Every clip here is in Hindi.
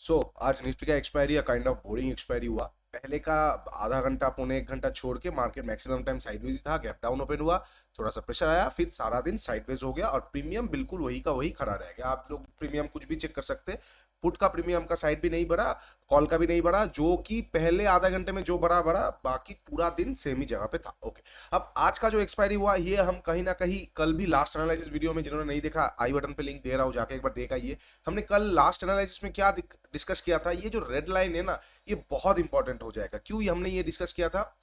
सो आज निफ्टी का expiry kind of boring expiry हुआ। पहले का आधा घंटा पौने एक घंटा छोड़ के मार्केट मैक्सिमम टाइम साइडवेज था, गैप डाउन ओपन हुआ, थोड़ा सा प्रेशर आया, फिर सारा दिन साइडवेज हो गया और प्रीमियम बिल्कुल वही का वही खड़ा रह गया। आप लोग प्रीमियम कुछ भी चेक कर सकते हैं, पुट का प्रीमियम का साइड भी नहीं बढ़ा, कॉल का भी नहीं बढ़ा, जो कि पहले आधा घंटे में जो बढ़ा बढ़ा, बाकी पूरा दिन सेम ही जगह पे था। ओके, अब आज का जो एक्सपायरी हुआ ये हम कहीं ना कहीं कल भी लास्ट एनालिसिस वीडियो में, जिन्होंने नहीं देखा आई बटन पे लिंक दे रहा हूं, जाके एक बार देखा। ये हमने कल लास्ट एनालिसिस में क्या डिस्कस किया था, ये जो रेड लाइन है ना, ये बहुत इंपॉर्टेंट हो जाएगा। क्यों ये हमने ये डिस्कस किया था?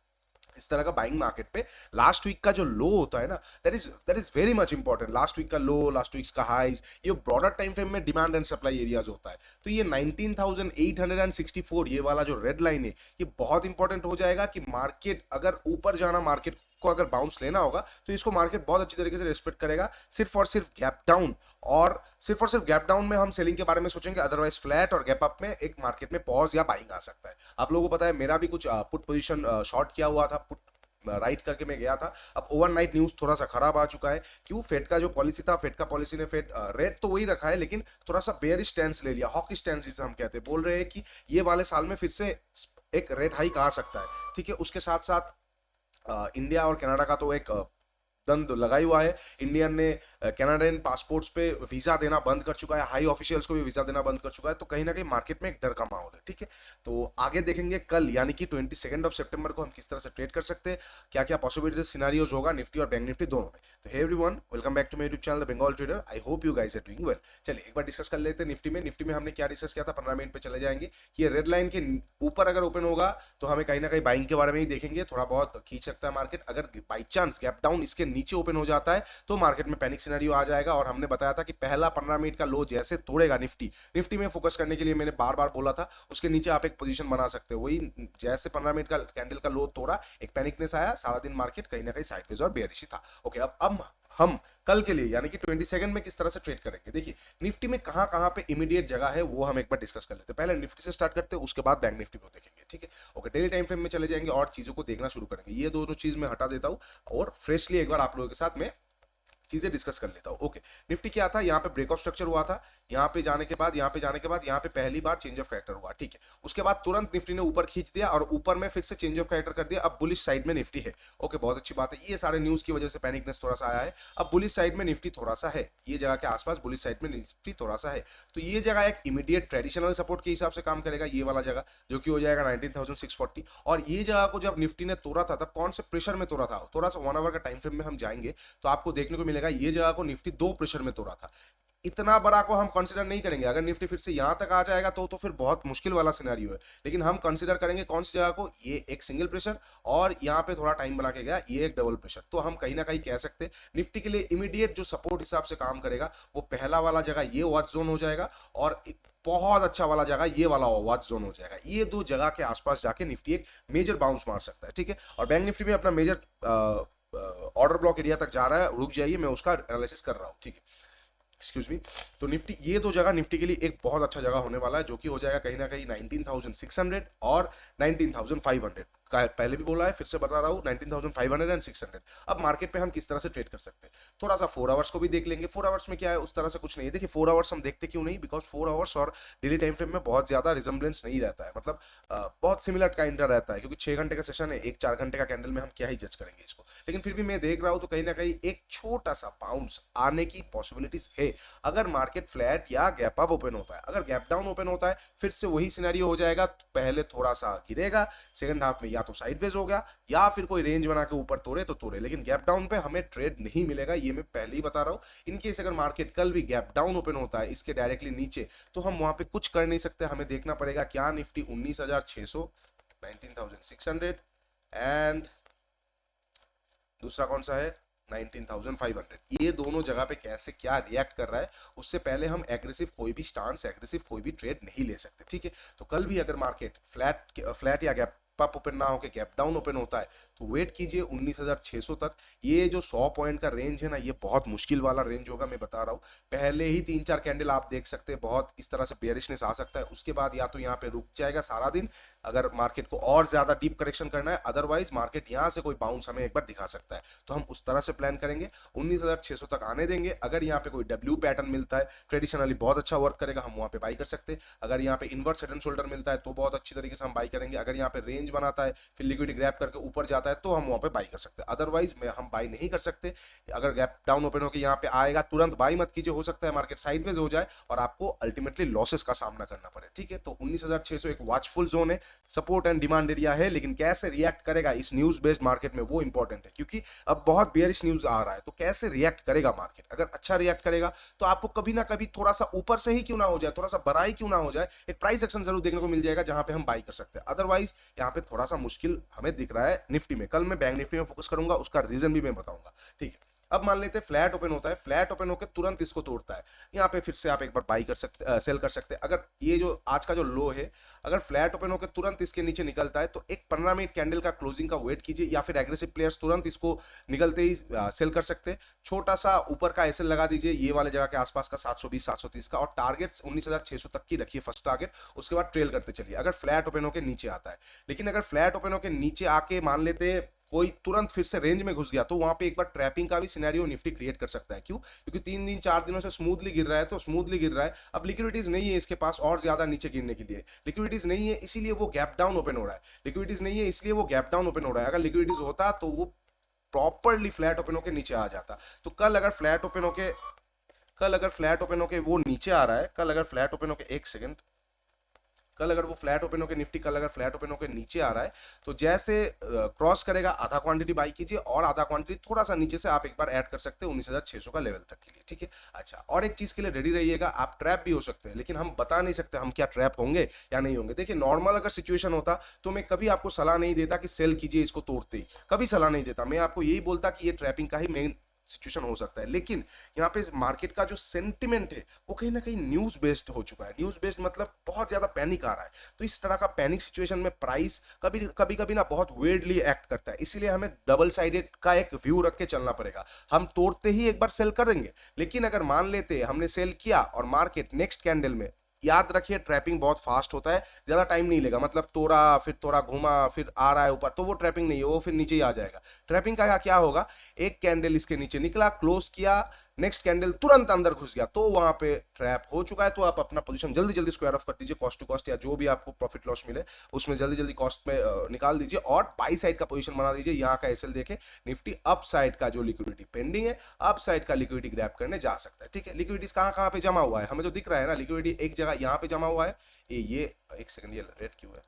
इस तरह का बाइंग मार्केट पे लास्ट वीक का जो लो होता है ना, that is very much important. Last week का लो, लास्ट वीक का हाइज, ये ब्रॉडर टाइम फ्रेम में डिमांड एंड सप्लाई एरियाज होता है। तो ये 19,864 ये वाला जो रेड लाइन है, ये बहुत इंपॉर्टेंट हो जाएगा कि मार्केट अगर ऊपर जाना, मार्केट को अगर बाउंस लेना होगा तो इसको मार्केट बहुत अच्छी तरीके से रिस्पेक्ट करेगा। सिर्फ और सिर्फ गैप डाउन, और सिर्फ और सिर्फ गैप डाउन में हम सेलिंग के बारे में सोचेंगे, अदरवाइज फ्लैट और गैप अप में एक मार्केट में पॉज या बाइंग आ सकता है। आप लोगों को पता है मेरा भी कुछ पुट पोजीशन शॉर्ट किया हुआ था, पुट राइट करके मैं गया था। अब ओवरनाइट न्यूज थोड़ा सा खराब आ चुका है। क्यों? फेड का जो पॉलिसी था, फेड का पॉलिसी ने फेड रेट तो वही रखा है, लेकिन थोड़ा सा बेयरिश स्टैंस ले लिया, हॉकी स्टैंस जिसे हम कहते हैं। बोल रहे हैं कि ये वाले साल में फिर से एक रेट हाइक आ सकता है। ठीक है, उसके साथ साथ इंडिया और कनाडा का तो एक दंड लगा ही हुआ है। इंडियन ने कनाडियन पासपोर्ट्स पे वीजा देना बंद कर चुका है, हाई ऑफिशियल्स को भी वीजा देना बंद कर चुका है। तो कहीं ना कहीं मार्केट में एक डर का माहौल है। ठीक है, तो आगे देखेंगे कल यानी कि 22 को हम किस तरह से ट्रेड कर सकते हैं, क्या क्या पॉसिबिलिटीज सिनारियोज होगा निफ्टी और बैंक निफ्टी दोनों में। तो hey everyone, welcome back to my YouTube channel the Bengal trader. I hope you guys are doing well. चलिए एक बार डिस्कस कर लेते हैं निफ्टी में। निफ्टी में हमने क्या डिस्कस किया था, 15 मिनट पे चले जाएंगे कि ये रेड लाइन के ऊपर अगर ओपन होगा तो हमें कहीं ना कहीं बाइंग के बारे में ही देखेंगे, थोड़ा बहुत खींच सकता है मार्केट। अगर बाई चांस गैप डाउन इसके नीचे ओपन हो जाता है तो मार्केट में पैनिक सिनेरियो आ जाएगा। और हमने बताया था कि पहला 15 मिनट का लो जैसे तोड़ेगा निफ्टी में फोकस करने के लिए मैंने बार बार बोला था, उसके नीचे आप एक पोजीशन बना सकते हो। वही जैसे 15 मिनट का कैंडल का लो तोड़ा, एक पैनिकनेस आया, सारा दिन मार्केट कहीं ना कहीं साइडवेज और बेयरिश था। ओके, अब हम कल के लिए यानी कि 22 में किस तरह से ट्रेड करेंगे। देखिए निफ्टी में कहां कहां पे इमीडिएट जगह है वो हम एक बार डिस्कस कर लेते हैं। पहले निफ्टी से स्टार्ट करते हैं, उसके बाद बैंक निफ्टी को देखेंगे। ठीक है, ओके, डेली टाइम फ्रेम में चले जाएंगे और चीजों को देखना शुरू करेंगे। ये दोनों चीज मैं हटा देता हूं और फ्रेशली एक बार आप लोगों के साथ में चीजें डिस्कस कर लेता हूं। ओके, निफ्टी क्या था, यहाँ पे ब्रेक ऑफ स्ट्रक्चर हुआ था, यहाँ पे जाने के बाद, यहाँ पे जाने के बाद, यहाँ पे पहली बार चेंज ऑफ कैरेक्टर हुआ। ठीक है, उसके बाद तुरंत निफ्टी ने ऊपर खींच दिया और ऊपर में फिर से चेंज ऑफ कैरेक्टर कर दिया। अब बुलिश साइड में निफ्टी है। ओके, बहुत अच्छी बात है। ये सारे न्यूज की वजह से पैनिकनेस थोड़ा सा आया है। अब बुलिश साइड में निफ्टी थोड़ा सा है, ये जगह के आसपास बुलिश साइड में निफ्टी थोड़ा सा है। तो ये जगह एक इमीडिएट ट्रेडिशनल सपोर्ट के हिसाब से काम करेगा, ये वाला जगह जो कि हो जाएगा 19,640। और ये जगह को जब निफ्टी ने तोड़ा था तब कौन से प्रेशर में तोड़ा था, थोड़ा सा 1 आवर का टाइम फ्रेम में हम जाएंगे तो आपको देखने को मिलेगा ये जगह को निफ्टी 2 प्रेशर में तोड़ा था। इतना बड़ा को हम कंसीडर नहीं करेंगे। अगर निफ्टी फिर से यहां तक आ जाएगा तो फिर बहुत मुश्किल वाला सिनेरियो है। लेकिन हम कंसीडर करेंगे कौन सी जगह को, ये एक सिंगल प्रेशर और यहां पे थोड़ा टाइम बना के गया, ये एक डबल प्रेशर। तो हम कहीं ना कहीं कह सकते हैं निफ्टी के लिए इमीडिएट जो सपोर्ट हिसाब से काम करेगा वो पहला वाला जगह ये वॉच जोन हो जाएगा, और एक बहुत अच्छा वाला जगह ये वाला वॉच जोन हो जाएगा। ये दो जगह के आसपास जाके निफ्टी एक मेजर बाउंस मार सकता है। ठीक है, और बैंक निफ्टी में अपना मेजर ऑर्डर ब्लॉक एरिया तक जा रहा है, रुक जाइए, मैं उसका एनालिसिस कर रहा हूँ। ठीक है, एक्सक्यूज मी। तो निफ्टी, ये दो जगह निफ्टी के लिए एक बहुत अच्छा जगह होने वाला है, जो कि हो जाएगा कहीं ना कहीं 19,600 और 19,500 का। पहले भी बोला है, फिर से बता रहा हूँ, 19,500 एंड 600। अब मार्केट पे हम किस तरह से ट्रेड कर सकते हैं, थोड़ा सा 4 आवर्स को भी देख लेंगे। 4 आवर्स में क्या है, उस तरह से कुछ नहीं है। देखिए 4 आवर्स हम देखते क्यों नहीं, बिकॉज 4 आवर्स और डेली टाइम फ्रेम में बहुत ज्यादा रिजम्बलेंस नहीं रहता है, मतलब बहुत सिमिलर काइंड का रहता है। क्योंकि 6 घंटे का सेशन है, एक 4 घंटे का कैंडल में हम क्या ही जज करेंगे इसको। लेकिन फिर भी मैं देख रहा हूं तो कहीं ना कहीं एक छोटा सा बाउंस आने की पॉसिबिलिटीज है। अगर मार्केट फ्लैट या गैप अप ओपन होता है, अगर गैप डाउन ओपन होता है फिर से वही सिनेरियो हो जाएगा। पहले थोड़ा सा गिरेगा, सेकंड हाफ में या तो साइडवेज होगा या फिर कोई रेंज बना के ऊपर तोड़े तो तोड़े, लेकिन गैप डाउन पे हमें ट्रेड नहीं मिलेगा, ये मैं पहले ही बता रहा हूं। इनकेस अगर मार्केट कल भी गैप डाउन ओपन होता है इसके डायरेक्टली नीचे, तो हम वहां पे कुछ कर नहीं सकते। हमें देखना पड़ेगा क्या निफ्टी 19,600, 19,600 एंड दूसरा कौन सा है 19,500, ये दोनों जगह पे कैसे क्या रिएक्ट कर रहा है। उससे पहले हम एग्रेसिव कोई भी स्टांस, एग्रेसिव कोई भी ट्रेड नहीं ले सकते। ठीक है, तो कल भी अगर मार्केट फ्लैट या गैप अप ओपन ना होकर गैप डाउन ओपन होता है तो वेट कीजिए 19,600 तक। ये जो 100 पॉइंट का रेंज है ना, ये बहुत मुश्किल वाला रेंज होगा, मैं बता रहा हूँ। पहले ही 3-4 कैंडल आप देख सकते हैं, बहुत इस तरह से बेयरिशनेस आ सकता है, उसके बाद या तो यहाँ पे रुक जाएगा सारा दिन अगर मार्केट को और ज्यादा डीप करेक्शन करना है, अदरवाइज मार्केट यहाँ से कोई बाउंस हमें एक बार दिखा सकता है। तो हम उस तरह से प्लान करेंगे, 19,600 तक आने देंगे। अगर यहाँ पे कोई डब्ल्यू पैटर्न मिलता है ट्रेडिशनली बहुत अच्छा वर्क करेगा, हम वहाँ पे बाई कर सकते हैं। अगर यहाँ पे इनवर्स हेड एंड शोल्डर मिलता है तो बहुत अच्छी तरीके से हम बाई करेंगे। अगर यहाँ पे रेंज बनाता है फिर लिक्विडिटी ग्रैब करके ऊपर जाता है तो हम वहाँ पे बाई कर सकते हैं, अदरवाइज में हम बाई नहीं कर सकते। अगर गैप डाउन ओपन होकर यहाँ पे आएगा तुरंत बाई मत कीजिए, हो सकता है मार्केट साइडवेज हो जाए और आपको अल्टीमेटली लॉसेस का सामना करना पड़े। ठीक है, तो 19,600 एक वॉचफुल जोन है, सपोर्ट एंड डिमांड एरिया है, लेकिन कैसे रिएक्ट करेगा इस न्यूज बेस्ड मार्केट में वो इंपॉर्टेंट है, क्योंकि अब बहुत बेयरिश न्यूज आ रहा है। तो कैसे रिएक्ट करेगा मार्केट, अगर अच्छा रिएक्ट करेगा तो आपको कभी ना कभी थोड़ा सा ऊपर से ही क्यों ना हो जाए, थोड़ा सा बड़ा ही क्यों ना हो जाए, एक प्राइस एक्शन जरूर देखने को मिल जाएगा जहां पे हम बाई कर सकते हैं। अदरवाइज यहाँ पे थोड़ा सा मुश्किल हमें दिख रहा है निफ्टी में। कल मैं बैंक निफ्टी में फोकस करूंगा, उसका रीजन भी मैं बताऊंगा। ठीक है, अब मान लेते हैं फ्लैट ओपन होता है, फ्लैट ओपन होकर तुरंत इसको तोड़ता है, यहाँ पे फिर से आप एक बार बाई कर सकते, सेल कर सकते हैं। अगर ये जो आज का जो लो है, अगर फ्लैट ओपन होकर तुरंत इसके नीचे निकलता है तो एक 15 मिनट कैंडल का क्लोजिंग का वेट कीजिए, या फिर एग्रेसिव प्लेयर्स तुरंत इसको निकलते ही सेल कर सकते हैं। छोटा सा ऊपर का एसएल लगा दीजिए ये वाले जगह के आसपास का 720 730 का, और टारगेट 19,600 तक की रखिए फर्स्ट टारगेट, उसके बाद ट्रेल करते चलिए अगर फ्लैट ओपन होकर नीचे आता है। लेकिन अगर फ्लैट ओपन होकर नीचे आके मान लेते हैं कोई तुरंत फिर से रेंज में घुस गया तो वहां पे एक बार ट्रैपिंग का भी सिनेरियो निफ्टी क्रिएट कर सकता है। क्यों? क्योंकि 3 दिन 4 दिनों से स्मूथली गिर रहा है, तो स्मूथली गिर रहा है, अब लिक्विडिटीज नहीं है इसके पास और ज्यादा नीचे गिरने के लिए, लिक्विडिटीज नहीं है इसीलिए वो गैप डाउन ओपन हो रहा है, लिक्विडिटीज नहीं है इसलिए वो गैप डाउन ओपन हो रहा है। अगर लिक्विडिटीज होता तो वो प्रॉपरली फ्लैट ओपन होकर नीचे आ जाता। तो कल अगर फ्लैट ओपन होके वो नीचे आ रहा है, कल अगर फ्लैट ओपन होके, एक सेकंड, कल अगर वो फ्लैट ओपन होकर निफ्टी कल अगर फ्लैट ओपन होकर नीचे आ रहा है तो जैसे क्रॉस करेगा आधा क्वांटिटी बाई कीजिए, और आधा क्वांटिटी थोड़ा सा नीचे से आप एक बार ऐड कर सकते हैं 19,600 का लेवल तक के लिए। ठीक है, अच्छा, और एक चीज के लिए रेडी रहिएगा, आप ट्रैप भी हो सकते हैं, लेकिन हम बता नहीं सकते हम क्या ट्रैप होंगे या नहीं होंगे। देखिए, नॉर्मल अगर सिचुएशन होता तो मैं कभी आपको सलाह नहीं देता कि सेल कीजिए इसको तोड़ते ही, कभी सलाह नहीं देता, मैं आपको यही बोलता कि ये ट्रैपिंग का ही मेन सिचुएशन हो सकता है। लेकिन यहाँ पे मार्केट का जो सेंटिमेंट है वो कहीं ना कहीं न्यूज बेस्ड हो चुका है, न्यूज बेस्ड मतलब बहुत ज्यादा पैनिक आ रहा है। तो इस तरह का पैनिक सिचुएशन में प्राइस कभी कभी ना बहुत वेयरली एक्ट करता है, इसीलिए हमें डबल साइडेड का एक व्यू रख के चलना पड़ेगा। हम तोड़ते ही एक बार सेल करेंगे, लेकिन अगर मान लेते हमने सेल किया और मार्केट नेक्स्ट कैंडल में, याद रखिए ट्रैपिंग बहुत फास्ट होता है, ज्यादा टाइम नहीं लेगा, मतलब तोड़ा फिर थोड़ा घूमा फिर आ रहा है ऊपर, तो वो ट्रैपिंग नहीं है, वो फिर नीचे ही आ जाएगा। ट्रैपिंग का क्या होगा, एक कैंडल इसके नीचे निकला, क्लोज किया, नेक्स्ट कैंडल तुरंत अंदर घुस गया, तो वहां पे ट्रैप हो चुका है। तो आप अपना पोजीशन जल्दी जल्दी स्क्वायर ऑफ कर दीजिए, कॉस्ट टू कॉस्ट या जो भी आपको प्रॉफिट लॉस मिले उसमें जल्दी जल्दी कॉस्ट में निकाल दीजिए, और बाई साइड का पोजीशन बना दीजिए। यहाँ का एसएल देखे, निफ्टी अप साइड का जो लिक्विडिटी पेंडिंग है, अप साइड का लिक्विडिटी ग्रैब करने जा सकता है। ठीक है, लिक्विडिटीज कहाँ पे जमा हुआ है, हमें जो दिख रहा है ना, लिक्विडिटी एक जगह यहाँ पे जमा हुआ है, ये एक सेकंड, ये रेड क्यों है,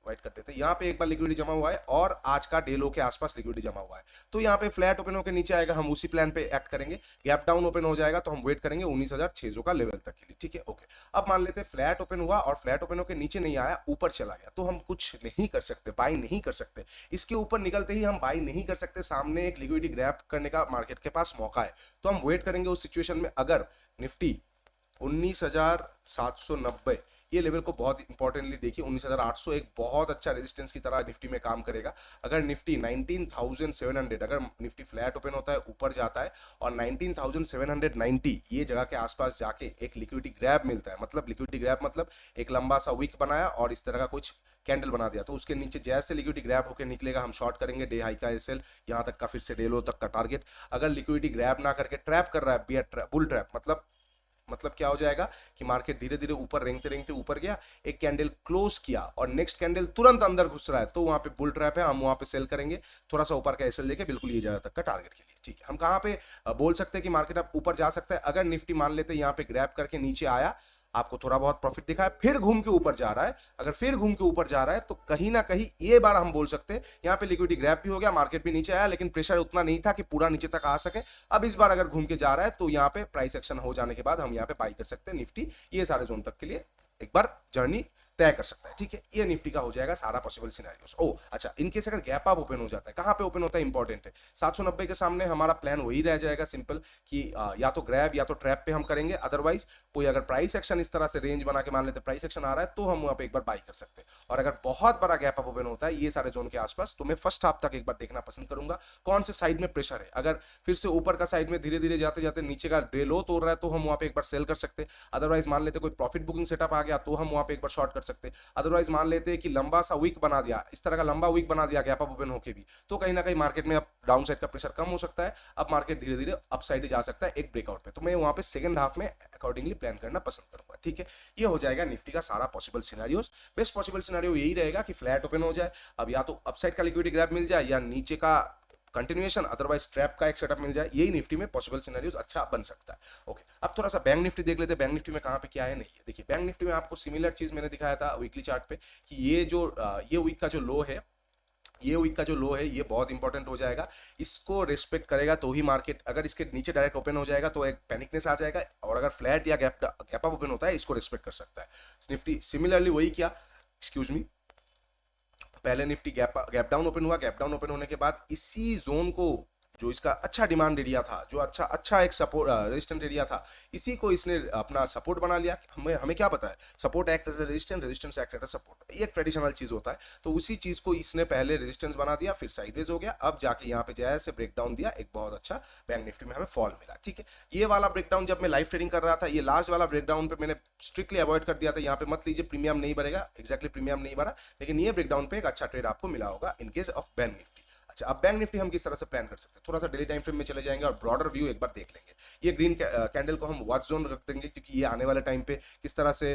वाइट कर देते हैं, यहाँ पे एक बार लिक्विडिटी जमा हुआ है और आज का डे लो के आसपास लिक्विडिटी जमा हुआ है। तो यहाँ पे फ्लैट ओपन होकर नीचे आएगा, हम उसी प्लान पे एक्ट करेंगे, गैप डाउन ओपन हो जाएगा तो हम वेट करेंगे 19,600 का लेवल तक के लिए। ठीक है, ओके। अब मान लेते हैं फ्लैट ओपन हुआ और फ्लैट ओपन होकर नीचे नहीं आया, ऊपर चला गया, तो हम कुछ नहीं कर सकते, बाई नहीं कर सकते, इसके ऊपर निकलते ही हम बाई नहीं कर सकते, सामने एक लिक्विडिटी ग्रैब करने का मार्केट के पास मौका है। तो हम वेट करेंगे उस सिचुएशन में, अगर निफ्टी 19,790 ये लेवल को बहुत इंपॉर्टेंटली देखिए, 19,800 एक बहुत अच्छा रेजिस्टेंस की तरह निफ्टी में काम करेगा। अगर निफ्टी 19,700, अगर निफ्टी फ्लैट ओपन होता है ऊपर जाता है और 19,790 ये जगह के आसपास जाके एक लिक्विडिटी ग्रैब मिलता है, मतलब लिक्विडिटी ग्रैब मतलब एक लंबा सा विक बनाया और इस तरह का कुछ कैंडल बना दिया, तो उसके नीचे जैसे लिक्विडिटी ग्रैब होकर निकलेगा हम शॉर्ट करेंगे, डे हाई का एसएल यहाँ तक का, फिर से डे लो तक का टारगेट। अगर लिक्विडिटी ग्रैब ना करके ट्रैप कर रहा है, बुल ट्रैप, मतलब क्या हो जाएगा कि मार्केट धीरे धीरे ऊपर रेंगते रेंगते ऊपर गया, एक कैंडल क्लोज किया और नेक्स्ट कैंडल तुरंत अंदर घुस रहा है, तो वहां पे बुल ट्रैप है, हम वहां पे सेल करेंगे थोड़ा सा ऊपर का एसएल लेके, बिल्कुल ये जगह तक का टारगेट के लिए। ठीक है, हम कहां पे बोल सकते हैं कि मार्केट अब ऊपर जा सकता है, अगर निफ्टी मान लेते हैं यहाँ पे ग्रैब करके नीचे आया, आपको थोड़ा बहुत प्रॉफिट दिखा है, फिर घूम के ऊपर जा रहा है, अगर फिर घूम के ऊपर जा रहा है तो कहीं ना कहीं ये बार हम बोल सकते हैं यहाँ पे लिक्विडिटी ग्रैब भी हो गया, मार्केट भी नीचे आया, लेकिन प्रेशर उतना नहीं था कि पूरा नीचे तक आ सके। अब इस बार अगर घूम के जा रहा है तो यहाँ पे प्राइस एक्शन हो जाने के बाद हम यहाँ पे बाई कर सकते हैं निफ्टी ये सारे जोन तक के लिए, एक बार जर्नी तय कर सकता है। ठीक है, ये निफ्टी का हो जाएगा सारा पॉसिबल सिनेरियोस। ओ अच्छा, इनकेस अगर गैप अप ओपन हो जाता है, कहां पे ओपन होता है इंपॉर्टेंट है, 790 के सामने हमारा प्लान वही रह जाएगा सिंपल कि या तो ग्रैब या तो ट्रैप पे हम करेंगे, अदरवाइज कोई अगर प्राइस एक्शन इस तरह से रेंज बना के मान लेते प्राइस एक्शन आ रहा है तो हम वहां पे एक बार बाई कर सकते हैं। और अगर बहुत बड़ा गैप अप ओपन होता है ये सारे जोन के आसपास, तो मैं फर्स्ट हाफ तक एक बार देखना पसंद करूंगा कौन से साइड में प्रेशर है। अगर फिर से ऊपर का साइड में धीरे धीरे जाते जाते नीचे का डे लो तोड़ रहा है तो हम वहां पे एक बार सेल कर सकते हैं। अदरवाइज मान लेते कोई प्रॉफिट बुकिंग सेटअप आ गया तो हम वहां पे एक बार शॉर्ट कर सकते हैं। अदरवाइज मान लेते हैं कि लंबा सा वीक बना दिया, इस तरह का लंबा वीक बना दिया गैप अप ओपन होके भी, तो कहीं ना कहीं मार्केट में अब डाउन साइड का प्रेशर कम हो सकता है, अब मार्केट धीरे धीरे अप साइड जा सकता है एक ब्रेकआउट पे। तो मैं वहां पे सेकंड हाफ में अकॉर्डिंगली प्लान करना पसंद करूंगा। ठीक है, ये हो जाएगा निफ्टी का सारा possible scenarios. Best possible scenario यही रहेगा कि फ्लैट ओपन हो जाए, अब या तो अपसाइड का लिक्विडिटी ग्रैब मिल जाए या नीचे का कंटिन्यूएशन, अदरवाइज ट्रैप का एक सेटअप मिल जाए, यही निफ्टी में पॉसिबल सिनेरियोस अच्छा बन सकता है। ओके, अब थोड़ा सा बैंक निफ्टी देख लेते हैं। बैंक निफ्टी में कहां पे क्या है नहीं है। देखिए बैंक निफ्टी में आपको सिमिलर चीज मैंने दिखाया था वीकली चार्ट पे कि ये वीक का जो लो है, ये वीक का जो लो है ये बहुत इंपॉर्टेंट हो जाएगा, इसको रिस्पेक्ट करेगा तो ही मार्केट, अगर इसके नीचे डायरेक्ट ओपन हो जाएगा तो एक पैनिकनेस आ जाएगा, और अगर फ्लैट या गैप अप ओपन होता है इसको रिस्पेक्ट कर सकता है। निफ्टी सिमिलरली वही किया, एक्सक्यूज मी, पहले निफ्टी गैप डाउन ओपन हुआ, गैप डाउन ओपन होने के बाद इसी जोन को जो इसका अच्छा डिमांड एरिया था, जो अच्छा एक सपोर्ट रेजिस्टेंट एरिया था, इसी को इसने अपना सपोर्ट बना लिया। हमें क्या पता है, support act as resistance, resistance act as support, ये एक ट्रेडिशनल चीज होता है। तो उसी चीज को इसने पहले रेजिस्टेंस बना दिया, फिर साइडवेज हो गया, अब जाके यहाँ पे जैसे ब्रेकडाउन दिया, एक बहुत अच्छा बैंक निफ्टी में हमें फॉल मिला। ठीक है, ये वाला ब्रेकडाउन जब मैं लाइव ट्रेडिंग कर रहा था, ये लास्ट वाला ब्रेकडाउन पे मैंने स्ट्रिक्टली अवॉइड कर दिया था। यहाँ पे मत लीजिए, प्रीमियम नहीं बढ़ेगा, एक्जैक्टली प्रीमियम नहीं बढ़ा, लेकिन ये ब्रेकडाउन पे एक अच्छा ट्रेड आपको मिला होगा in case of bank Nifty. अच्छा, अब बैंक निफ्टी हम किस तरह से प्लान कर सकते हैं, थोड़ा सा डेली टाइम फ्रेम में चले जाएंगे और ब्रॉडर व्यू एक बार देख लेंगे। ये ग्रीन कैंडल को हम वॉच जोन रख देंगे क्योंकि ये आने वाले टाइम पे किस तरह से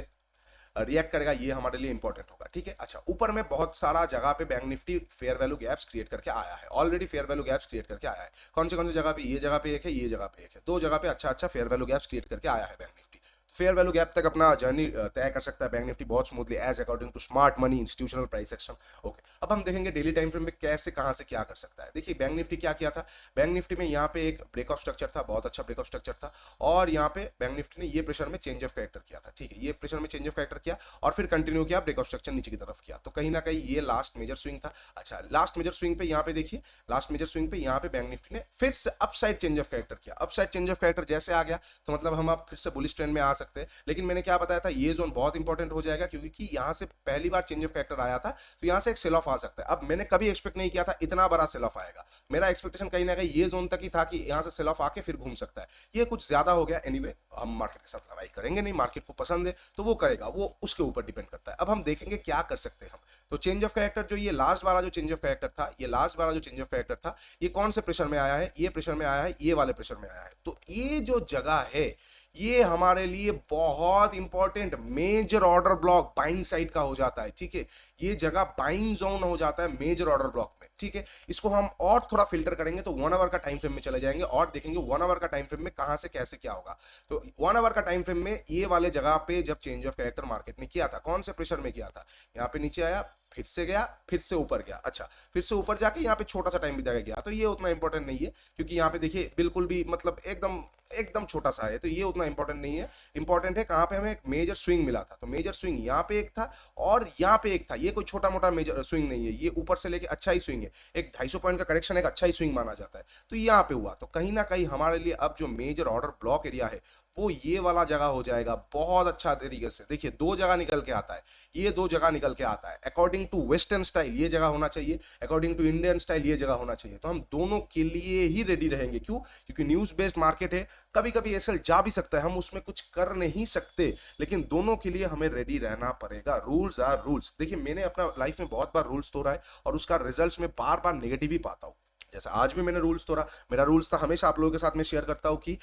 रिएक्ट करेगा ये हमारे लिए इंपॉर्टेंट होगा। ठीक है, अच्छा, ऊपर में बहुत सारा जगह पे bank Nifty fair value gaps create करके आया है, already fair value gaps create करके आया है। कौन से जगह पे, ये जगह पे एक है, ये जगह पे एक है, दो जगह पे अच्छा फेयर वैल्यू गैप्स क्रिएट करके आया है bank Nifty. Fair value gap तक अपना जर्नी तय कर सकता है बैंक निफ्टी बहुत smoothly as according to smart money institutional price action. Okay, अब हम देखेंगे डेली टाइम फ्रेम में कैसे कहां से क्या कर सकता है। देखिए बैंक निफ्टी क्या किया था, बैंक निफ्टी में यहाँ पे एक ब्रेकऑफ स्ट्रक्चर था, बहुत अच्छा ब्रेकऑफ स्ट्रक्चर था, और यहाँ पे बैंक निफ्टी ने ये प्रेशर में चेंज ऑफ कैरेक्टर किया था। ठीक है, ये प्रेशर में चेंज ऑफ कैरेक्टर किया और फिर कंटिन्यू किया, ब्रेकऑफ स्ट्रक्चर नीचे की तरफ किया, तो कहीं ना कहीं ये लास्ट मेजर स्विंग था। अच्छा, लास्ट मेजर स्विंग पे यहाँ पे देखिए, लास्ट मेजर स्विंग पे यहाँ पे बैंक निफ्टी ने फिर से अपसाइड चेंज ऑफ कैरेक्टर किया। अपसाइड चेंज ऑफ कैरेक्टर जैसे आ गया तो मतलब हम अब फिर से बुलिश ट्रेंड में आ सकते हैं। लेकिन मैंने क्या बताया था, ये जोन बहुत इंपॉर्टेंट हो जाएगा क्योंकि यहां से पहली बार चेंज ऑफ कैरेक्टर आया था, तो यहां से एक सेल ऑफ आ सकता है। अब मैंने कभी एक्सपेक्ट नहीं किया था इतना बड़ा सेल ऑफ आएगा, मेरा एक्सपेक्टेशन कहीं ना कहीं ये जोन तक ही था कि यहां से सेल ऑफ आके फिर घूम सकता है, ये कुछ ज्यादा हो गया। एनीवे, हम मार्केट के साथ लड़ाई करेंगे नहीं, मार्केट को पसंद है तो वो करेगा, वो उसके ऊपर डिपेंड करता है। अब हम देखेंगे क्या कर सकते हैं हम। तो चेंज ऑफ कैरेक्टर जो ये लास्ट वाला जो चेंज ऑफ कैरेक्टर था, ये लास्ट वाला जो चेंज ऑफ कैरेक्टर था, ये कौन से प्रेशर में आया है, ये प्रेशर में आया है, ये वाले प्रेशर में आया है। तो ये जो जगह है ये हमारे लिए बहुत important major order block buying side का हो जाता है। ठीक है, ये जगह बाइंग जोन हो जाता है मेजर ऑर्डर ब्लॉक में। ठीक है, इसको हम और थोड़ा फिल्टर करेंगे तो 1 आवर का टाइम फ्रेम में चले जाएंगे और देखेंगे 1 आवर का टाइम फ्रेम में कहां से कैसे क्या होगा। तो 1 आवर का टाइम फ्रेम में ये वाले जगह पे जब चेंज ऑफ कैरेक्टर मार्केट ने किया था, कौन से प्रेशर में किया था, यहाँ पे नीचे आया, फिर से गया, फिर से ऊपर गया। अच्छा, फिर से ऊपर जाके यहाँ पे छोटा सा टाइम बिता गया, तो ये उतना इंपॉर्टेंट नहीं है क्योंकि यहाँ पे देखिए बिल्कुल भी मतलब एकदम छोटा सा है, तो ये उतना इंपॉर्टेंट नहीं है। इंपॉर्टेंट है कहाँ पे हमें एक मेजर स्विंग मिला था, तो मेजर स्विंग यहाँ पे एक था और यहाँ पे एक था, ये कोई छोटा मोटा मेजर स्विंग नहीं है, ये ऊपर से लेके अच्छा ही स्विंग है, एक 250 पॉइंट का करेक्शन एक अच्छा ही स्विंग माना जाता है, तो यहाँ पे हुआ। तो कहीं ना कहीं हमारे लिए अब जो मेजर ऑर्डर ब्लॉक एरिया है वो ये वाला जगह हो जाएगा बहुत अच्छा तरीके से। देखिए दो जगह निकल के आता है, ये दो जगह निकल के आता है। अकॉर्डिंग टू वेस्टर्न स्टाइल ये जगह होना चाहिए, अकॉर्डिंग टू इंडियन स्टाइल ये जगह होना चाहिए, तो हम दोनों के लिए ही रेडी रहेंगे। क्यों? क्योंकि न्यूज बेस्ड मार्केट है, कभी कभी एसएल जा भी सकता है, हम उसमें कुछ कर नहीं सकते, लेकिन दोनों के लिए हमें रेडी रहना पड़ेगा। Rules are rules. देखिए मैंने अपना लाइफ में बहुत बार रूल्स तोड़ा है और उसका रिजल्ट्स में बार बार नेगेटिव ही पाता हूं। जैसे आज भी मैंने रूल्स तोड़ा, मेरा रूल्स था हमेशा आप लोगों के साथ में शेयर करता हूं कि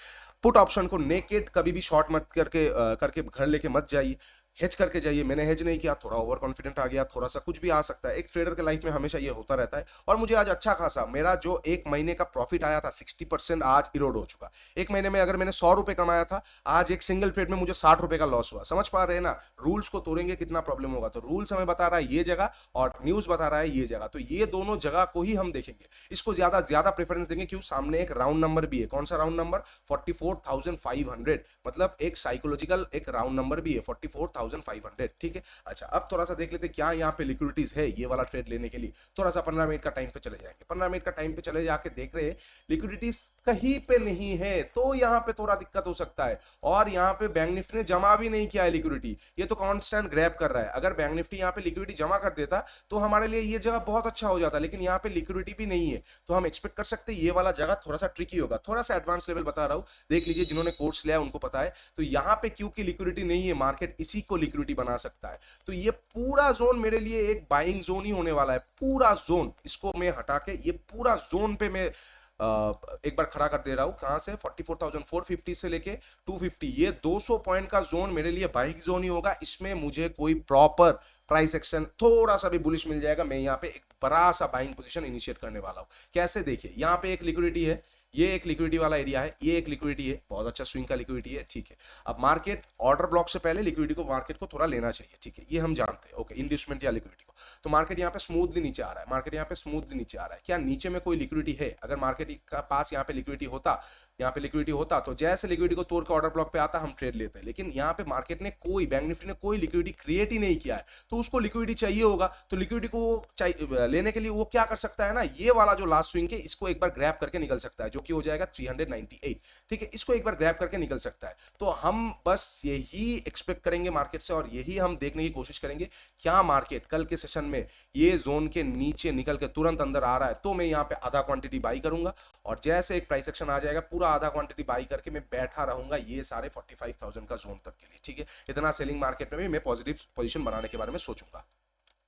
पुट ऑप्शन को नेकेड कभी भी शॉर्ट मत करके घर लेके मत जाइए, हेज करके जाइए। मैंने हेज नहीं किया, थोड़ा ओवर कॉन्फिडेंट आ गया, थोड़ा सा कुछ भी आ सकता है, एक ट्रेडर के लाइफ में हमेशा ये होता रहता है। और मुझे आज अच्छा खासा मेरा जो एक महीने का प्रॉफिट आया था 60% आज इरोड हो चुका। एक महीने में अगर मैंने 100 रुपए कमाया था, आज एक सिंगल ट्रेड में मुझे 60 रुपए का लॉस हुआ। समझ पा रहे हैं ना? रूल्स को तोड़ेंगे कितना प्रॉब्लम होगा। तो रूल्स हमें बता रहा है ये जगह और न्यूज बता रहा है ये जगह, तो ये दोनों जगह को ही हम देखेंगे, इसको ज्यादा प्रेफरेंस देंगे। क्यों? सामने एक राउंड नंबर भी है। कौन सा राउंड नंबर? 44,500, मतलब एक साइकोलॉजिकल एक राउंड नंबर भी है, 44,500। 44,500, ठीक है। अच्छा, अब थोड़ा सा देख लेते क्या यहाँ पे लिक्विडिटीज है ये वाला ट्रेड लेने के लिए। थोड़ा सा 15 मिनट का टाइम पे चले जाएंगे। 15 मिनट का टाइम पे चले जाके देख रहे हैं लिक्विडिटीज कहीं पे नहीं है, तो यहाँ पे थोड़ा दिक्कत हो सकता है। और यहाँ पे बैंक निफ्टी ने जमा भी नहीं किया है लिक्विडिटी, ये तो कांस्टेंट ग्रैब कर रहा है। अगर बैंक निफ्टी यहाँ पे लिक्विडिटी जमा कर देता तो हमारे लिए ये जगह बहुत अच्छा हो जाता, लेकिन यहाँ पे लिक्विडिटी भी नहीं है, तो हम एक्सपेक्ट कर सकते हैं ये वाला जगह थोड़ा सा ट्रिकी होगा। थोड़ा सा एडवांस लेवल बता रहा हूँ, देख लीजिए, जिन्होंने कोर्स लिया है उनको पता है। तो यहाँ पे क्योंकि लिक्विडिटी नहीं है, मार्केट इसी को लिक्विडिटी बना सकता है। तो ये पूरा जोन मेरे लिए एक बाइंग जोन ही होने वाला है, पूरा जोन। इसको मैं हटा के ये पूरा जोन पे मैं एक बार खड़ा कर दे रहा हूं। कहां से? 44,450 से लेके 250, ये 200 पॉइंट का जोन मेरे लिए बाइंग जोन ही होगा। इसमें मुझे कोई प्रॉपर प्राइस एक्शन थोड़ा सा भी बुलिश मिल जाएगा, मैं यहाँ पे एक बड़ा सा बाइंग पोजीशन इनिशिएट करने वाला हूं। कैसे? देखिए, यहाँ पे एक लिक्विडिटी है, ये एक लिक्विडिटी वाला एरिया है, ये एक लिक्विडिटी है, बहुत अच्छा स्विंग का लिक्विडिटी है, ठीक है। अब मार्केट ऑर्डर ब्लॉक से पहले लिक्विडिटी को, मार्केट को थोड़ा लेना चाहिए, ठीक है, ये हम जानते हैं, ओके, इंड्यूसमेंट या लिक्विडिटी को। तो मार्केट यहाँ पे स्मूथली नीचे आ रहा है, मार्केट यहाँ पे स्मूथली नीचे आ रहा है। क्या नीचे में कोई लिक्विडिटी है? अगर मार्केट का पास यहाँ पे लिक्विडिटी होता, यहाँ पे लिक्विडिटी होता, तो जैसे लिक्विडिटी को तोड़ के ऑर्डर ब्लॉक पे आता हम ट्रेड लेते हैं। लेकिन यहाँ पे मार्केट ने कोई, बैंक निफ्टी ने कोई लिक्विडिटी क्रिएट ही नहीं किया है, तो उसको लिक्विडिटी चाहिए होगा। तो लिक्विडिटी को लेने के लिए वो क्या कर सकता है ना, ये वाला जो लास्ट स्विंग है इसको एक बार ग्रैब करके निकल सकता है, जो कि हो जाएगा 398, ठीक है। इसको एक बार ग्रैब करके निकल सकता है। तो हम बस यही एक्सपेक्ट करेंगे मार्केट से, और यही हम देखने की कोशिश करेंगे। क्या मार्केट कल के सेशन में ये जोन के नीचे निकल के तुरंत अंदर आ रहा है, तो मैं यहाँ पे आधा क्वांटिटी बाई करूंगा, और जैसे एक प्राइस एक्शन आ जाएगा पूरा आधा क्वांटिटी बाई करके मैं बैठा रहूंगा ये सारे 45,000 का जोन तक के लिए, ठीक है। इतना सेलिंग मार्केट में भी मैं पॉजिटिव पोजीशन बनाने के बारे में सोचूंगा।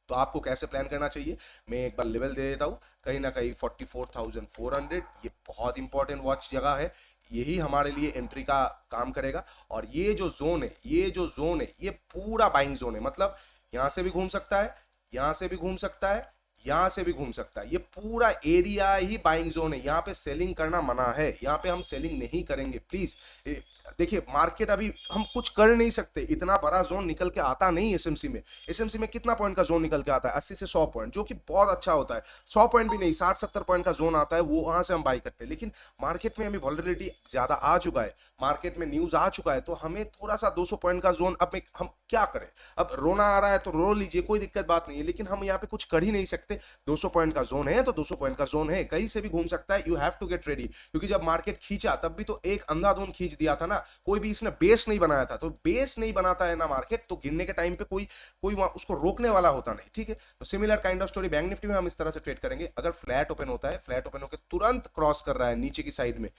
तो आपको कैसे प्लान करना चाहिए, मैं एक बार लेवल दे देता हूं, कहीं ना कहीं 44,400, ये बहुत इंपॉर्टेंट वॉच जगह है, यही हमारे लिए एंट्री का काम करेगा। और ये जो जोन है, ये जो जोन है, ये पूरा बाइंग जोन है, मतलब यहां से भी घूम सकता है, यहां से भी घूम सकता है, यहां से भी घूम सकता है, ये पूरा एरिया ही बाइंग जोन है। यहाँ पे सेलिंग करना मना है, यहाँ पे हम सेलिंग नहीं करेंगे प्लीज। देखिए, मार्केट अभी हम कुछ कर नहीं सकते, इतना बड़ा जोन निकल के आता नहीं एसएमसी में। एसएमसी में कितना पॉइंट का जोन निकल के आता है? 80 से 100 पॉइंट, जो कि बहुत अच्छा होता है। 100 पॉइंट भी नहीं, 60-70 पॉइंट का जोन आता है, वो वहां से हम बाई करते हैं। लेकिन मार्केट में हमें वॉलरेटिलिटी ज्यादा आ चुका है, मार्केट में न्यूज आ चुका है, तो हमें थोड़ा सा 200 पॉइंट का जोन, अब हम क्या करें? अब रोना आ रहा है तो रो लीजिए, कोई दिक्कत बात नहीं है, लेकिन हम यहाँ पे कुछ कर ही नहीं सकते। 200 पॉइंट का जोन है तो 200 पॉइंट का जोन है, कहीं से भी घूम सकता है। You have to get ready, क्योंकि जब मार्केट खींचा तब भी तो एक अंधाधुंध खींच दिया था ना, कोई भी इसने बेस नहीं बनाया था। तो बेस नहीं बनाता है ना मार्केट, तो गिरने के टाइम पे कोई उसको रोकने वाला होता नहीं, ठीक है। तो similar kind of story bank Nifty में हम इस तरह से ट्रेड करेंगे। अगर फ्लैट ओपन होता है, फ्लैट ओपन होकर तुरंत क्रॉस कर रहा है नीचे की साइड में,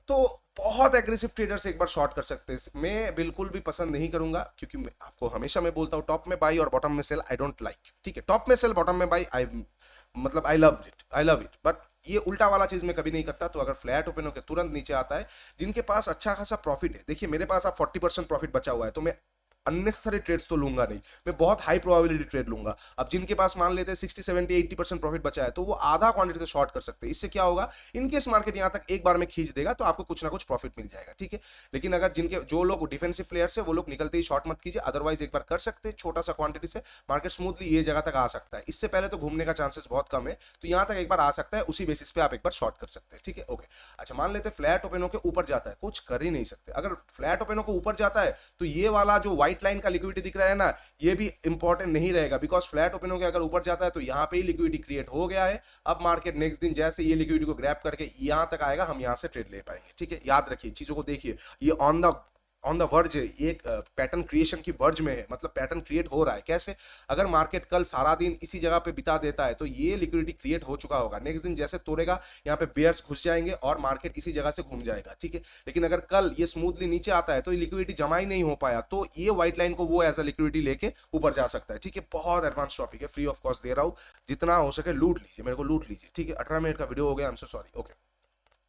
तो बहुत एग्रेसिव ट्रेडर्स एक बार शॉर्ट कर सकते हैं। मैं बिल्कुल भी पसंद नहीं करूंगा, क्योंकि आपको हमेशा मैं बोलता हूं टॉप में बाई और बॉटम में सेल आई डोंट लाइक, ठीक है। टॉप में सेल, बॉटम में by, I love it, but ये उल्टा वाला चीज मैं कभी नहीं करता। तो अगर फ्लैट ओपन होकर तुरंत नीचे आता है, जिनके पास अच्छा खासा प्रॉफिट है, देखिए मेरे पास आप 40% प्रॉफिट बचा हुआ है, तो मैं अननेसेसरी ट्रेड्स तो लूंगा नहीं, मैं बहुत हाई प्रोबेबिलिटी ट्रेड लूंगा। अब जिनके पास मान लेते हैं 60, 70, 80% प्रॉफिट बचा है, तो वो आधा क्वांटिटी से शॉर्ट कर सकते हैं। इससे क्या होगा, इनकेस मार्केट यहां तक एक बार में खींच देगा तो आपको कुछ ना कुछ प्रॉफिट मिल जाएगा, ठीक है। लेकिन अगर जो लोग डिफेंसिव प्लेयर्स है, वो लोग निकलते ही शॉर्ट मत कीजिए, अदरवाइज एक बार कर सकते हैं छोटा सा क्वांटिटी से, मार्केट स्मूथली ये जगह तक आ सकता है। इससे पहले तो घूमने का चांसेस बहुत कम है, तो यहां तक एक बार आ सकता है, उसी बेसिस पे आप एक बार शॉर्ट कर सकते हैं, ठीक है, ओके। अच्छा, मान लेते फ्लैट ओपन होकर ऊपर जाता है, कुछ कर ही नहीं सकते। अगर फ्लैट ओपन होकर ऊपर जाता है, तो ये वाला जो व्हाइट लाइन का लिक्विडिटी रहा है ना, ये भी इंपॉर्टेंट नहीं रहेगा, बिकॉज फ्लैट ओपन होकर अगर ऊपर जाता है तो यहां पे ही लिक्विडिटी क्रिएट हो गया है। अब मार्केट नेक्स्ट दिन जैसे ये लिक्विडिटी को ग्रैब करके यहां तक आएगा, हम यहां से ट्रेड ले पाएंगे, ठीक है। याद रखिए, चीजों को देखिए, ये ऑन द वर्ज है, एक पैटर्न क्रिएशन की वर्ज में है, मतलब पैटर्न क्रिएट हो रहा है। कैसे? अगर मार्केट कल सारा दिन इसी जगह पे बिता देता है, तो ये लिक्विडिटी क्रिएट हो चुका होगा, नेक्स्ट दिन जैसे तोड़ेगा यहाँ पे बेयर्स घुस जाएंगे और मार्केट इसी जगह से घूम जाएगा, ठीक है। लेकिन अगर कल ये स्मूथली नीचे आता है तो ये लिक्विडिटी जमा ही नहीं हो पाया, तो ये व्हाइट लाइन को वो एज अ लिक्विडिटी लेके ऊपर जा सकता है, ठीक है। बहुत एडवांस टॉपिक है, फ्री ऑफ कॉस्ट दे रहा हूं, जितना हो सके लूट लीजिए, मेरे को लूट लीजिए, ठीक है। 18 मिनट का वीडियो हो गया, I am so sorry, okay.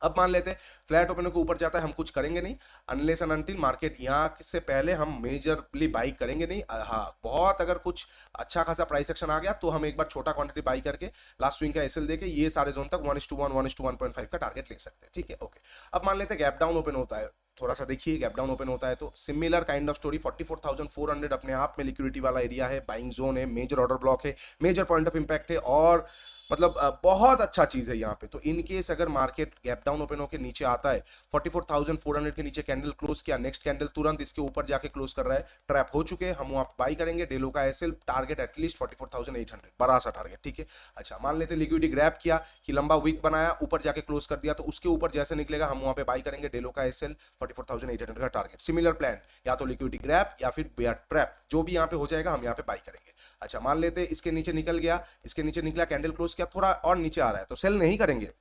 अब मान लेते हैं फ्लैट ओपन के ऊपर जाता है, हम कुछ करेंगे नहीं अनलेस एंड अनटिल मार्केट यहाँ से पहले हम मेजरली बाई करेंगे नहीं। हाँ, बहुत अगर कुछ अच्छा खासा प्राइस एक्शन आ गया तो हम एक बार छोटा क्वांटिटी बाई करके लास्ट स्विंग का एसएल देके ये सारे जोन तक 1:1, 1:1.5 का टारगेट ले सकते हैं, ठीक है, ओके। अब मान लेते हैं गैप डाउन ओपन होता है, थोड़ा सा देखिए, गैप डाउन ओपन होता है तो सिमिलर काइंड ऑफ स्टोरी, 44,400 अपने आप में लिक्विडिटी वाला एरिया है, बाइंग जोन है, मेजर ऑर्डर ब्लॉक है, मेजर पॉइंट ऑफ इंपैक्ट है, और मतलब बहुत अच्छा चीज है यहाँ पे। तो इन केस अगर मार्केट गैप डाउन ओपन होकर नीचे आता है, 44,400 के नीचे कैंडल क्लोज किया, नेक्स्ट कैंडल तुरंत इसके ऊपर जाके क्लोज कर रहा है, ट्रैप हो चुके हैं, हम वहां बाई करेंगे। डेलो का एसएल टारगेट एटलीस्ट 44,800, बड़ा सा टारगेट, ठीक है। अच्छा, मान लेते लिक्विडिटी ग्रैब किया कि लंबा वीक बनाया, ऊपर जाके क्लोज कर दिया, तो उसके ऊपर जैसे निकलेगा हम वहां पे बाई करेंगे। डेलो का एसएल 44,800 का टारगेट, सिमिलर प्लान, या तो लिक्विडिटी ग्रैब या फिर बेयर ट्रैप, जो भी यहाँ पे हो जाएगा हम यहाँ पे बाई करेंगे। अच्छा, मान लेते इसके नीचे निकल गया, इसके नीचे निकला, कैंडल क्लोज किया, थोड़ा और नीचे आ रहा है तो सेल नहीं करेंगे,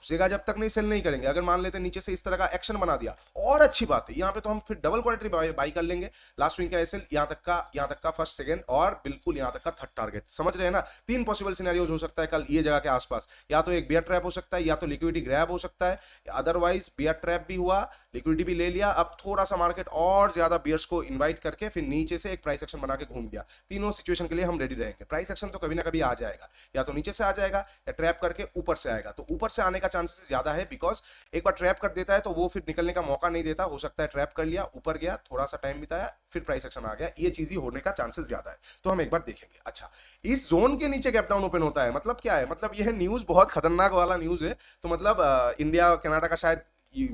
घुसेगा जब तक नहीं सेल नहीं करेंगे। अगर मान लेते नीचे से इस तरह का एक्शन बना दिया और अच्छी बात है, यहाँ पे तो हम फिर डबल क्वांटिटी बाई कर लेंगे। लास्ट स्विंग का एसएल यहाँ तक का फर्स्ट सेकंड और बिल्कुल यहाँ तक का थर्ड टारगेट, समझ रहे हैं ना। तीन पॉसिबल सिनेरियोज हो सकता है कल ये जगह के आसपास, या तो एक बियर ट्रैप हो सकता है, या तो लिक्विडिटी ग्रैब हो सकता है, अदरवाइज बियर ट्रैप भी हुआ, लिक्विडिटी भी ले लिया, अब थोड़ा सा मार्केट और ज्यादा बियर्स को इन्वाइट करके फिर नीचे से एक प्राइस एक्शन बना के घूम गया। तीनों सिचुएशन के लिए हम रेडी रहेंगे। प्राइस एक्शन तो कभी ना कभी आ जाएगा, या तो नीचे से आ जाएगा या ट्रैप करके ऊपर से आएगा। तो ऊपर से आने का चांसेस ज्यादा है, बिकॉज एक बार ट्रैप कर देता है तो वो फिर निकलने का मौका नहीं देता। हो सकता है ट्रैप कर लिया, ऊपर गया, थोड़ा सा टाइम बिताया, फिर प्राइस एक्शन आ गया, ये चीज ही होने का चांसेस ज्यादा है। तो हम एक बार देखेंगे। अच्छा, इस जोन के नीचे गैप डाउन ओपन होता है, मतलब क्या है, मतलब यह न्यूज बहुत खतरनाक वाला न्यूज है। तो मतलब इंडिया कनाडा का शायद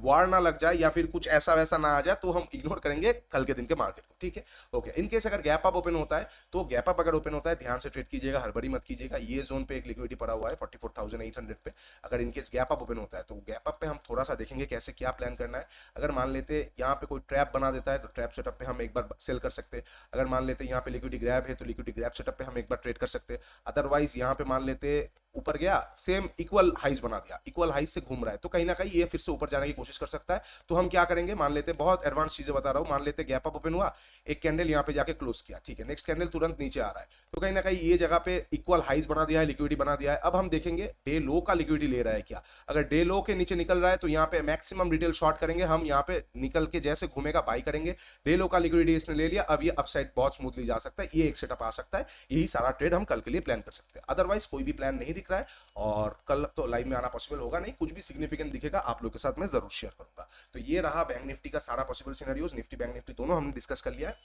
वार ना लग जाए या फिर कुछ ऐसा वैसा ना आ जाए, तो हम इग्नोर करेंगे कल के दिन के मार्केट को, ठीक है। ओके, इन केस अगर गैप अप ओपन होता है, तो गैप अप अगर ओपन होता है ध्यान से ट्रेड कीजिएगा, हड़बड़ी मत कीजिएगा। ये जोन पे एक लिक्विडिटी पड़ा हुआ है 44,800 पे। अगर in case gap up open होता है तो गैप अप पे हम थोड़ा सा देखेंगे कैसे क्या प्लान करना है। अगर मान लेते यहाँ पे कोई ट्रैप बना देता है तो ट्रैप सेटअप पे हम एक बार सेल कर सकते हैं। अगर मान लेते यहाँ पे लिक्विडिटी ग्रैब है तो लिक्विडिटी ग्रैब सेटअप पे हम एक बार ट्रेड कर सकते हैं। अदरवाइज यहाँ पे मान लेते ऊपर गया, सेम इक्वल हाइज बना दिया, इक्वल हाइज से घूम रहा है, तो कहीं ना कहीं ये फिर से ऊपर जाने की कोशिश कर सकता है। तो हम क्या करेंगे, मान लेते बहुत एडवांस चीजें बता रहा हूं, मान लेते गैप अप ओपन हुआ, एक कैंडल यहाँ पे जाके क्लोज किया, ठीक है, नेक्स्ट कैंडल तुरंत नीचे आ रहा है, तो कहीं ना कहीं ये जगह पे इक्वल हाइज बना दिया है, लिक्विडिटी बना दिया है। अब हम देखेंगे डे लो का लिक्विडिटी ले रहा है क्या। अगर डे लो के नीचे निकल रहा है तो यहाँ पे मैक्सिमम रिटेल शॉर्ट करेंगे हम, यहाँ पे निकल के जैसे घूमेगा बाई करेंगे। डे लो का लिक्विडिटी इसने ले लिया, अब ये अपसाइड बहुत स्मूथली जा सकता है, ये एक सेटअप आ सकता है। यही सारा ट्रेड हम कल के लिए प्लान कर सकते हैं। अदरवाइज कोई भी प्लान नहीं दिख रहा है, और कल तो लाइव में आना पॉसिबल होगा नहीं, कुछ भी सिग्निफिकेंट दिखेगा आप लोग के साथ मैं जरूर शेयर करूंगा। तो ये रहा बैंक निफ्टी का सारा possible scenarios, Nifty bank Nifty दोनों हमने डिस्कस कर लिया है।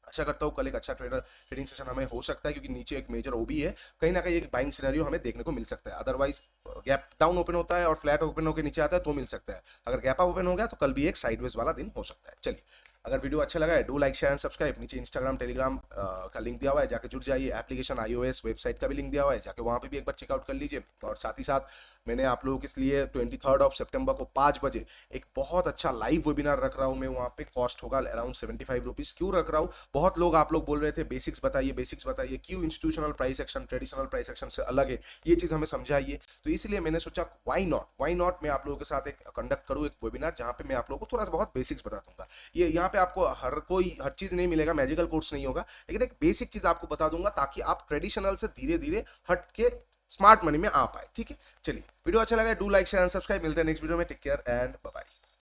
आशा करता हूँ कल एक अच्छा ट्रेडिंग सेशन हमें हो सकता है, क्योंकि नीचे एक मेजर ओबी है, कहीं ना कहीं एक बाइंग सिनेरियो हमें देखने को मिल सकता है। अदरवाइज गैप डाउन ओपन होता है और फ्लैट ओपन होकर नीचे आता है तो मिल सकता है। अगर गैप अप ओपन हो गया तो कल भी एक साइडवेज वाला दिन हो सकता है। चलिए, अगर वीडियो अच्छा लगा है do like share and subscribe. नीचे इंस्टाग्राम टेलीग्राम का लिंक दिया हुआ है, जाके जुड़ जाइए। एप्लीकेशन iOS वेबसाइट का भी लिंक दिया हुआ है, जाके वहाँ पे भी एक बार चेकआउट कर लीजिए। और साथ ही साथ मैंने आप लोगों के लिए 23 सितंबर को 5 बजे एक बहुत अच्छा लाइव वेबिनार रख रहा हूँ मैं। वहाँ पे कॉस्ट होगा अराउंड 75 रुपीज़। क्यों रख रहा हूँ, बहुत लोग आप लोग बोल रहे थे बेसिक्स बताइए, क्यों institutional price action traditional price action से अलग है, ये चीज़ हमें समझाइए। तो इसलिए मैंने सोचा वाई नॉट मैं आप लोगों के साथ एक कंडक्ट करूँ एक वेबिनार, जहाँ पे मैं आप लोगों को थोड़ा सा बहुत बेसिक्स बता दूंगा। ये यहाँ पे आपको हर चीज़ नहीं मिलेगा, मैजिकल कोर्स नहीं होगा, लेकिन एक बेसिक चीज़ आपको बता दूंगा ताकि आप ट्रेडिशनल से धीरे धीरे हट के स्मार्ट मनी में आ पाए, ठीक है। चलिए, वीडियो अच्छा लगा do like share and subscribe. मिलते हैं नेक्स्ट वीडियो में, take care and bye bye.